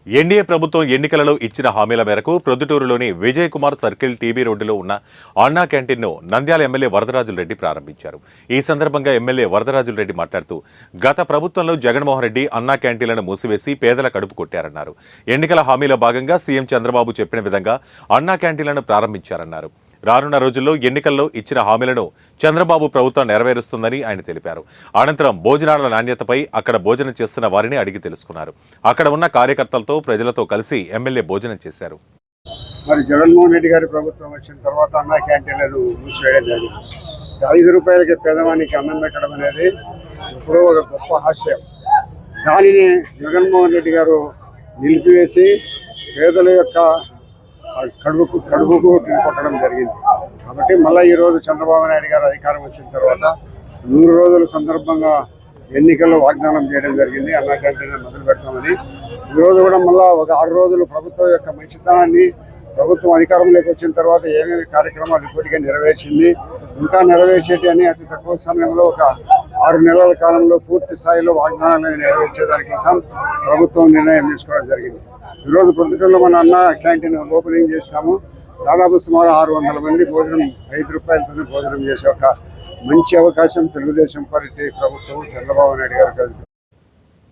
NDA ప్రభుత్వం ఎన్నికలలో ఇచ్చిన హామీల మేరకు ప్రొద్దుటూరులోని విజయ్ కుమార్ సర్కిల్ టీబీ రోడ్డులో ఉన్న అన్నా క్యాంటీన్ను నంద్యాల ఎమ్మెల్యే వరదరాజులరెడ్డి ప్రారంభించారు. ఈ సందర్భంగా ఎమ్మెల్యే వరదరాజులరెడ్డి మాట్లాడుతూ గత ప్రభుత్వంలో జగన్మోహన్ రెడ్డి అన్నా క్యాంటీన్లను మూసివేసి పేదల కడుపు కొట్టారన్నారు. ఎన్నికల హామీలో భాగంగా సీఎం చంద్రబాబు చెప్పిన విధంగా అన్నా క్యాంటీన్లను ప్రారంభించారన్నారు. రానున్న రోజుల్లో ఎన్నికల్లో ఇచ్చిన హామీలను చంద్రబాబు ప్రభుత్వం నెరవేరుస్తుందని ఆయన తెలిపారు. అనంతరం భోజనాల నాణ్యతపై అక్కడ భోజనం చేస్తున్న వారిని అడిగి తెలుసుకున్నారు. అక్కడ ఉన్న కార్యకర్తలతో ప్రజలతో కలిసి ఎమ్మెల్యే భోజనం చేశారు. మరి జగన్మోహన్ రెడ్డి గారి ప్రభుత్వం వచ్చిన తర్వాత అన్నా క్యాంటీన్లను మూసివేయడం జరిగింది. 5 రూపాయలకి పేదవానికి అన్నం పెట్టడం అనేది ఇప్పుడు ఒక గొప్ప హాస్యం. దానిని జగన్మోహన్ రెడ్డి గారు నిలిపివేసి పేదల యొక్క కడుపుకు కొట్టడం జరిగింది. కాబట్టి మళ్ళీ ఈరోజు చంద్రబాబు నాయుడు గారు అధికారం వచ్చిన తర్వాత 100 రోజుల సందర్భంగా ఎన్నికల్లో వాగ్దానం చేయడం జరిగింది. అన్నా క్యాంటీన్ మొదలు పెడతామని. ఈరోజు కూడా మళ్ళీ ఒక 6 రోజులు ప్రభుత్వం యొక్క మంచితనాన్ని, ప్రభుత్వం అధికారంలోకి వచ్చిన తర్వాత ఏమేమి కార్యక్రమాలు ఇప్పటికే నెరవేర్చింది, ఇంకా నెరవేర్చేటి అని అతి తక్కువ సమయంలో ఒక 6 నెలల కాలంలో పూర్తి స్థాయిలో వాగ్దానాలను నెరవేర్చేదాని కోసం ప్రభుత్వం నిర్ణయం తీసుకోవడం జరిగింది. ఈరోజు ప్రొద్దుటూరులో మన అన్న క్యాంటీన్ ఓపెనింగ్ చేసినాము. దాదాపు సుమారు 600 మంది భోజనం 5 రూపాయలతోనే భోజనం చేసే ఒక మంచి అవకాశం తెలుగుదేశం పార్టీ ప్రభుత్వం చంద్రబాబు నాయుడు గారు